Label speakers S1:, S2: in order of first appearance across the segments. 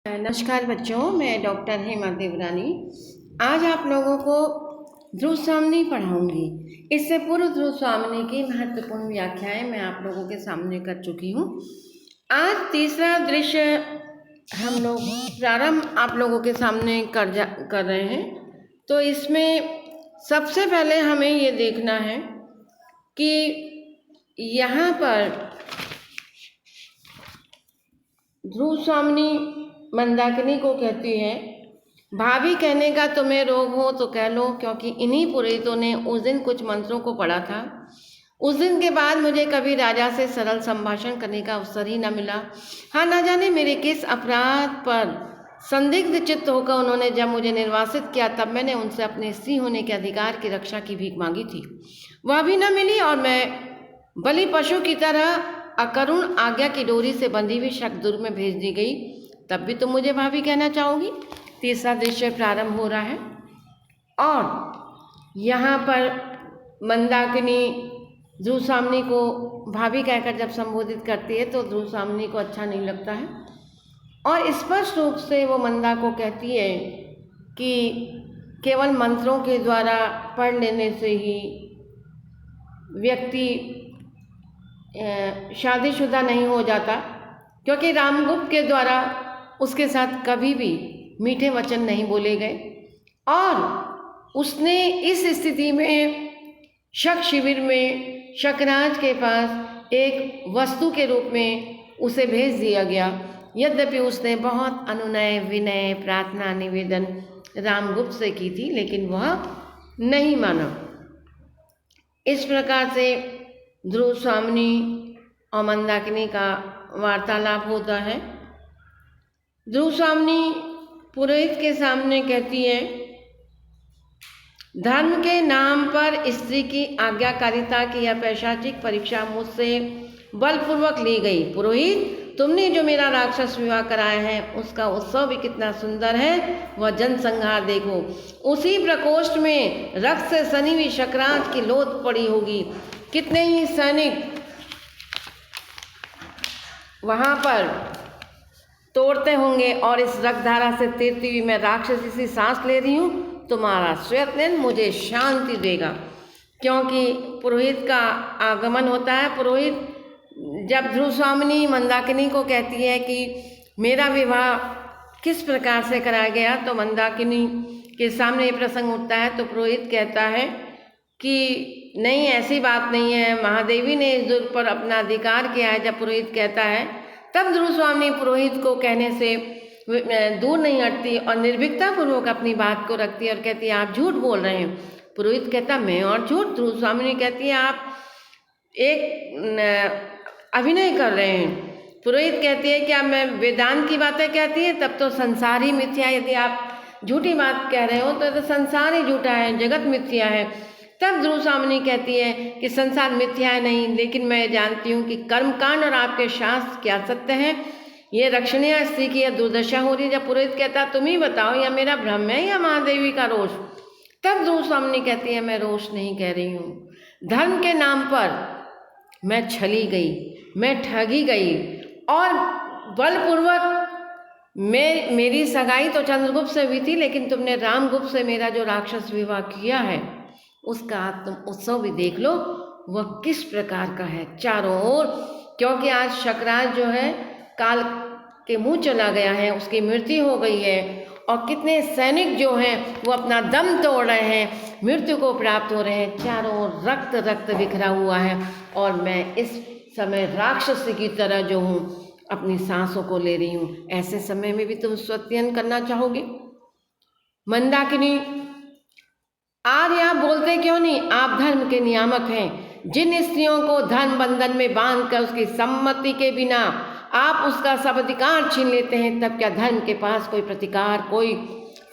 S1: नमस्कार बच्चों, मैं डॉक्टर हेमा देवरानी आज आप लोगों को ध्रुव स्वामिनी पढ़ाऊंगी। इससे पूर्व ध्रुव स्वामिनी की महत्वपूर्ण व्याख्याएं मैं आप लोगों के सामने कर चुकी हूँ। आज तीसरा दृश्य हम लोग प्रारंभ आप लोगों के सामने कर रहे हैं। तो इसमें सबसे पहले हमें ये देखना है कि यहाँ पर ध्रुव स्वामिनी मंदाकिनी को कहती है, भाभी कहने का तुम्हें रोग हो तो कह लो, क्योंकि इन्हीं पुरोहितों ने उस दिन कुछ मंत्रों को पढ़ा था। उस दिन के बाद मुझे कभी राजा से सरल संभाषण करने का अवसर ही न मिला। हाँ, न जाने मेरे किस अपराध पर संदिग्ध चित्त होकर उन्होंने जब मुझे निर्वासित किया, तब मैंने उनसे अपने स्त्री होने के अधिकार की रक्षा की भीख मांगी थी। वह भी न मिली और मैं बलि पशु की तरह अकरुण आज्ञा की डोरी से बंधी हुई शक्दुर्ग में भेज दी गई। तब भी तुम मुझे भाभी कहना चाहोगी। तीसरा दृश्य प्रारंभ हो रहा है और यहाँ पर मंदाकिनी ध्रुव स्वामिनी को भाभी कहकर जब संबोधित करती है तो ध्रुव स्वामिनी को अच्छा नहीं लगता है और स्पष्ट रूप से वो मंदा को कहती है कि केवल मंत्रों के द्वारा पढ़ लेने से ही व्यक्ति शादीशुदा नहीं हो जाता, क्योंकि रामगुप्त के द्वारा उसके साथ कभी भी मीठे वचन नहीं बोले गए और उसने इस स्थिति में शक शिविर में शकराज के पास एक वस्तु के रूप में उसे भेज दिया गया। यद्यपि उसने बहुत अनुनय विनय प्रार्थना निवेदन रामगुप्त से की थी, लेकिन वह नहीं माना। इस प्रकार से ध्रुव स्वामिनी और मंदाकिनी का वार्तालाप होता है। ध्रुव स्वामिनी पुरोहित के सामने कहती है, धर्म के नाम पर स्त्री की आज्ञाकारिता की यह पैशाचिक परीक्षा मुझसे बलपूर्वक ली गई। पुरोहित, तुमने जो मेरा राक्षस विवाह कराया है उसका उत्सव भी कितना सुंदर है, वह जनसंहार देखो। उसी प्रकोष्ठ में रक्त से सनी हुई शकराज की लोथ पड़ी होगी। कितने ही सैनिक वहाँ पर तोड़ते होंगे और इस रक्तधारा से तैरती हुई मैं राक्षसी सी सांस ले रही हूँ। तुम्हारा श्वेतनयन मुझे शांति देगा। क्योंकि पुरोहित का आगमन होता है। पुरोहित जब ध्रुव स्वामिनी मंदाकिनी को कहती है कि मेरा विवाह किस प्रकार से कराया गया, तो मंदाकिनी के सामने ये प्रसंग उठता है। तो पुरोहित कहता है कि नहीं, ऐसी बात नहीं है, महादेवी ने इस दुर्ग पर अपना अधिकार किया है। जब पुरोहित कहता है तब ध्रुव स्वामिनी पुरोहित को कहने से दूर नहीं हटती और निर्भीकता पूर्वक अपनी बात को रखती है और कहती है, आप झूठ बोल रहे हैं। पुरोहित कहता, मैं और झूठ? ध्रुव स्वामिनी कहती है, आप एक अभिनय कर रहे हैं। पुरोहित कहती है कि अब मैं वेदांत की बातें कहती है, तब तो संसार ही मिथ्या है। यदि आप झूठी बात कह रहे हो तो संसार ही झूठा है, जगत मिथ्या है। तब ध्रुव स्वामिनी कहती है कि संसार मिथ्या है नहीं, लेकिन मैं जानती हूँ कि कर्मकांड और आपके शास्त्र क्या सत्य है। ये रक्षणीय स्त्री की यह दुर्दशा हो रही है। जब पुरोहित कहता, तुम ही बताओ, या मेरा भ्रम है या महादेवी का रोष। तब ध्रुव स्वामिनी कहती है, मैं रोष नहीं कह रही हूँ। धर्म के नाम पर मैं छली गई, मैं ठगी गई और बलपूर्वक मेरी सगाई तो चंद्रगुप्त से हुई थी, लेकिन तुमने रामगुप्त से मेरा जो राक्षस विवाह किया है उसका तुम उत्सव भी देख लो, वह किस प्रकार का है चारों ओर। क्योंकि आज शकराज जो है काल के मुंह चला गया है, उसकी मृत्यु हो गई है और कितने सैनिक जो हैं वो अपना दम तोड़ रहे हैं, मृत्यु को प्राप्त हो रहे हैं। चारों ओर रक्त रक्त बिखरा हुआ है और मैं इस समय राक्षस की तरह जो हूँ अपनी सांसों को ले रही हूँ। ऐसे समय में भी तुम स्वत्ययन करना चाहोगे? मंदाकिनी, आर्य आप बोलते क्यों नहीं? आप धर्म के नियामक हैं। जिन स्त्रियों को धर्म बंधन में बांधकर उसकी सम्मति के बिना आप उसका सब अधिकार छीन लेते हैं, तब क्या धर्म के पास कोई प्रतिकार, कोई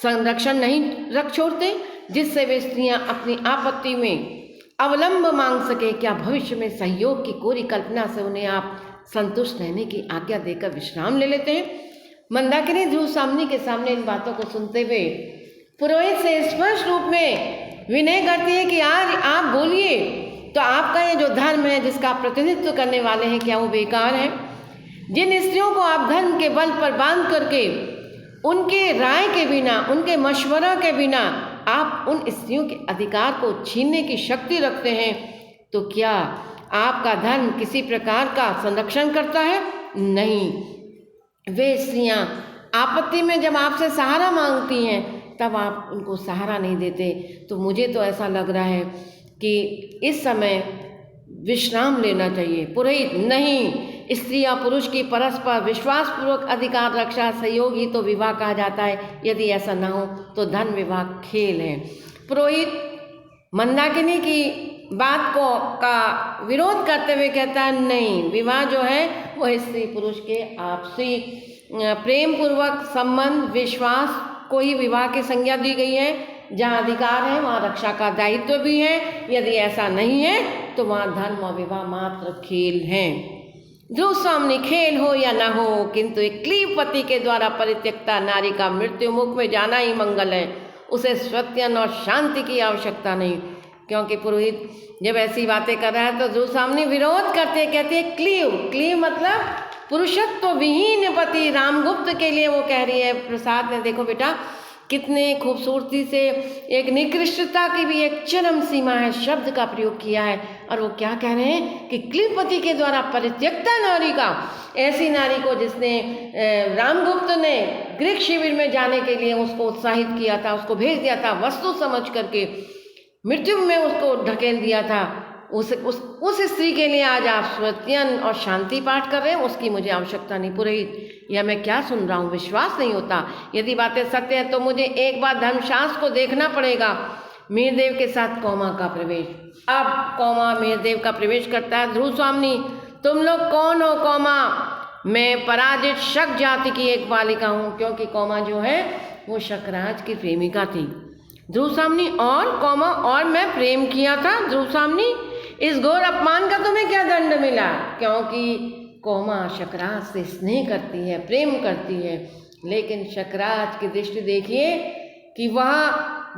S1: संरक्षण नहीं रख छोड़ते, जिससे वे स्त्रियां अपनी आपत्ति में अवलंब मांग सके? क्या भविष्य में सहयोग की कोरी कल्पना से उन्हें आप संतुष्ट रहने की आज्ञा देकर विश्राम ले लेते हैं? मंदाकिनी ध्रुव स्वामिनी के सामने इन बातों को सुनते हुए पुरोहित से स्पष्ट रूप में विनय करती है कि यार आप बोलिए, तो आपका ये जो धर्म है जिसका आप प्रतिनिधित्व करने वाले हैं, क्या वो बेकार है? जिन स्त्रियों को आप धर्म के बल पर बांध करके उनके राय के बिना, उनके मशवरा के बिना आप उन स्त्रियों के अधिकार को छीनने की शक्ति रखते हैं, तो क्या आपका धर्म किसी प्रकार का संरक्षण करता है? नहीं। वे स्त्रियां आपत्ति में जब आपसे सहारा मांगती हैं तब आप उनको सहारा नहीं देते। तो मुझे तो ऐसा लग रहा है कि इस समय विश्राम लेना चाहिए। पुरोहित: नहीं, स्त्री या पुरुष की परस्पर विश्वासपूर्वक अधिकार रक्षा सहयोग ही तो विवाह कहा जाता है। यदि ऐसा न हो तो धन विवाह खेल है। पुरोहित मंदाकिनी की बात का विरोध करते हुए कहता है, नहीं, विवाह जो है वह स्त्री पुरुष के आपसी प्रेम पूर्वक संबंध, विश्वास को ही विवाह की संज्ञा दी गई है। जहाँ अधिकार है वहाँ रक्षा का दायित्व भी है। यदि ऐसा नहीं है तो वहाँ धर्म और विवाह मात्र खेल हैं। ध्रुव स्वामी: खेल हो या न हो, किंतु एक क्लीब पति के द्वारा परित्यक्ता नारी का मृत्यु मुख में जाना ही मंगल है। उसे सत्यन और शांति की आवश्यकता नहीं। क्योंकि पुरोहित जब ऐसी बातें कर रहा है तो ध्रुव स्वामी विरोध करते, कहते क्लीब मतलब पुरुषत्व विहीन पति रामगुप्त के लिए वो कह रही है। प्रसाद ने देखो बेटा कितने खूबसूरती से एक निकृष्टता की भी एक चरम सीमा है शब्द का प्रयोग किया है। और वो क्या कह रहे हैं कि क्लीबपति के द्वारा परित्यक्ता नारी का, ऐसी नारी को जिसने रामगुप्त ने ग्रीक शिविर में जाने के लिए उसको उत्साहित किया था, उसको भेज दिया था, वस्तु समझ करके मृत्यु में उसको ढकेल दिया था, उस स्त्री के लिए आज आप सत्यन और शांति पाठ कर रहे हैं, उसकी मुझे आवश्यकता नहीं। पुरोहित: यह मैं क्या सुन रहा हूँ, विश्वास नहीं होता। यदि बातें सत्य है तो मुझे एक बार धर्मशास्त्र को देखना पड़ेगा। मीरदेव के साथ कौमा का प्रवेश। अब कौमा मीरदेव का प्रवेश करता है। ध्रुव स्वामी: तुम लोग कौन हो कौमा? मैं पराजित शक जाति की एक बालिका हूँ। क्योंकि कौमा जो है वो शकराज की प्रेमिका थी। ध्रुव स्वामी: और कौमा? और मैं प्रेम किया था। ध्रुव स्वामी: इस घोर अपमान का तुम्हें क्या दंड मिला? क्योंकि कौमा शकराज से स्नेह करती है, प्रेम करती है, लेकिन शकराज की दृष्टि देखिए कि वह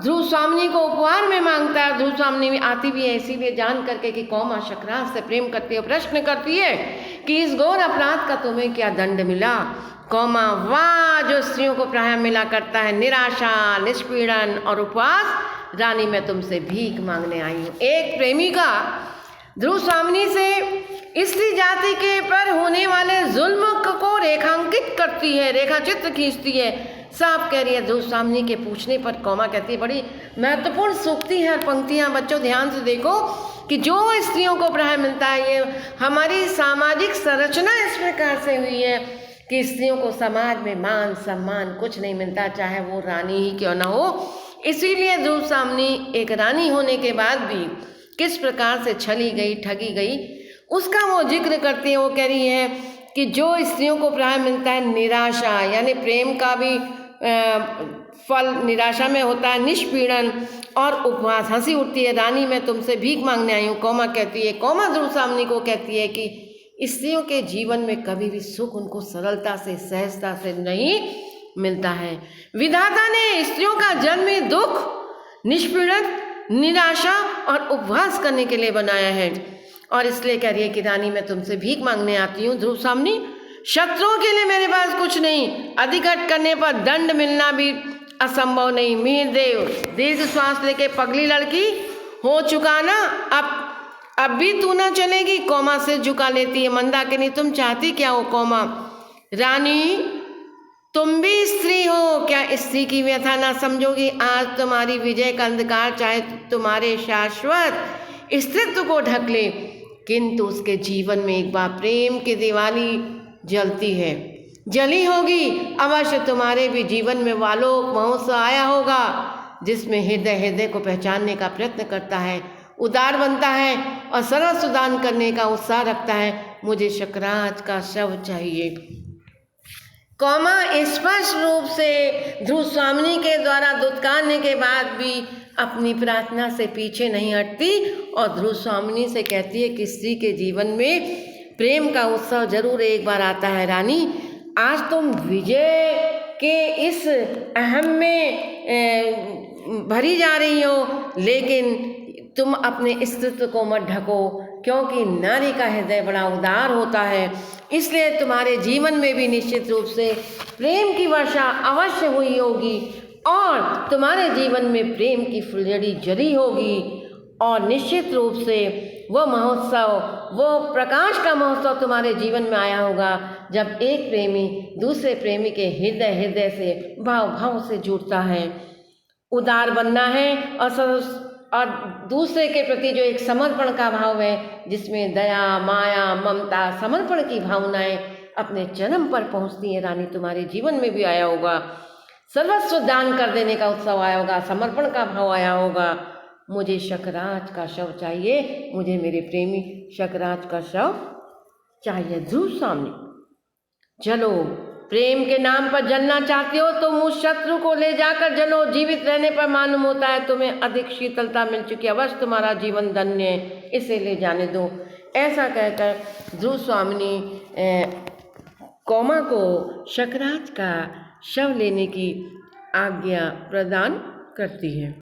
S1: ध्रुव स्वामी को उपहार में मांगता है। ध्रुव स्वामी में आती भी है इसीलिए जान करके कि कौमा शकराज से प्रेम करती है। प्रश्न करती है कि इस घोर अपराध का तुम्हें क्या दंड मिला? कौमा: वाह, जो स्त्रियों को प्राय मिला करता है, निराशा, निष्पीड़न और उपवास। रानी, मैं तुमसे भीख मांगने आई हूँ। एक प्रेमिका ध्रुव स्वामी से स्त्री जाति के पर होने वाले जुल्म को रेखांकित करती है, रेखा चित्र खींचती है। साफ कह रही है। ध्रुव स्वामी के पूछने पर कौमा कहती है, बड़ी महत्वपूर्ण सूक्ति है और पंक्तियाँ बच्चों ध्यान से देखो कि जो स्त्रियों को प्राय मिलता है, ये हमारी सामाजिक संरचना इस प्रकार से हुई है कि स्त्रियों को समाज में मान सम्मान कुछ नहीं मिलता, चाहे वो रानी ही क्यों ना हो। इसीलिए ध्रुव स्वामी एक रानी होने के बाद भी किस प्रकार से छली गई, ठगी गई, उसका वो जिक्र करती है। वो कह रही है कि जो स्त्रियों को प्राय मिलता है निराशा, यानी प्रेम का भी फल निराशा में होता है, निष्पीड़न और उपवास। हंसी उठती है। रानी, मैं तुमसे भीख मांगने आई हूँ। कौमा कहती है, कौमा ध्रुव स्वामी को कहती है कि स्त्रियों के जीवन में कभी भी सुख उनको सरलता से, सहजता से नहीं मिलता है। विधाता ने स्त्रियों का जन्म ही दुख, निष्पीड़न, निराशा और उपवास करने के लिए बनाया है। और इसलिए कह रही है कि रानी, मैं तुमसे भीख मांगने आती हूँ। ध्रुव स्वामी: शत्रुओं के लिए मेरे पास कुछ नहीं, अधिकट करने पर दंड मिलना भी असंभव नहीं। मीरदेव दीर्घ श्वास लेके, पगली लड़की हो चुका ना, अब भी तू ना चलेगी। कौमा से झुका लेती है। मंदाकिनी: तुम चाहती क्या हो कौमा? रानी, तुम भी स्त्री हो, क्या स्त्री की व्यथा ना समझोगी? आज तुम्हारी विजय का अंधकार चाहे तुम्हारे शाश्वत स्त्रीत्व को ढक ले, किंतु उसके जीवन में एक बार प्रेम की दिवाली जलती है, जली होगी। अवश्य तुम्हारे भी जीवन में वालोक महोत्सव आया होगा, जिसमें हृदय को पहचानने का प्रयत्न करता है, उदार बनता है और सर्वस्व दान करने का उत्साह रखता है। मुझे शकराज का शव चाहिए। कौमा स्पष्ट रूप से ध्रुव स्वामी के द्वारा दुत्कारने के बाद भी अपनी प्रार्थना से पीछे नहीं हटती और ध्रुव स्वामी से कहती है कि स्त्री के जीवन में प्रेम का उत्सव जरूर एक बार आता है। रानी, आज तुम विजय के इस अहम में भरी जा रही हो, लेकिन तुम अपने स्त्रीत्व को मत ढको, क्योंकि नारी का हृदय बड़ा उदार होता है इसलिए तुम्हारे जीवन में भी निश्चित रूप से प्रेम की वर्षा अवश्य हुई होगी और तुम्हारे जीवन में प्रेम की फुलझड़ी जरी होगी और निश्चित रूप से वो महोत्सव, वो प्रकाश का महोत्सव तुम्हारे जीवन में आया होगा जब एक प्रेमी दूसरे प्रेमी के हृदय से भाव भाव से जुड़ता है। उदार बनना है और दूसरे के प्रति जो एक समर्पण का भाव है, जिसमें दया, माया, ममता, समर्पण की भावनाएं अपने जन्म पर पहुंचती हैं। रानी, तुम्हारे जीवन में भी आया होगा, सर्वस्व दान कर देने का उत्सव आया होगा, समर्पण का भाव आया होगा। मुझे शकराज का शव चाहिए, मुझे मेरे प्रेमी शकराज का शव चाहिए। ध्रुव स्वामी, चलो, प्रेम के नाम पर जलना चाहते हो तो मुझ शत्रु को ले जाकर जलो। जीवित रहने पर मालूम होता है तुम्हें अधिक शीतलता मिल चुकी है, अवश्य तुम्हारा जीवन धन्य है, इसे ले जाने दो। ऐसा कहकर ध्रुव स्वामिनी कौमा को शकराज का शव लेने की आज्ञा प्रदान करती है।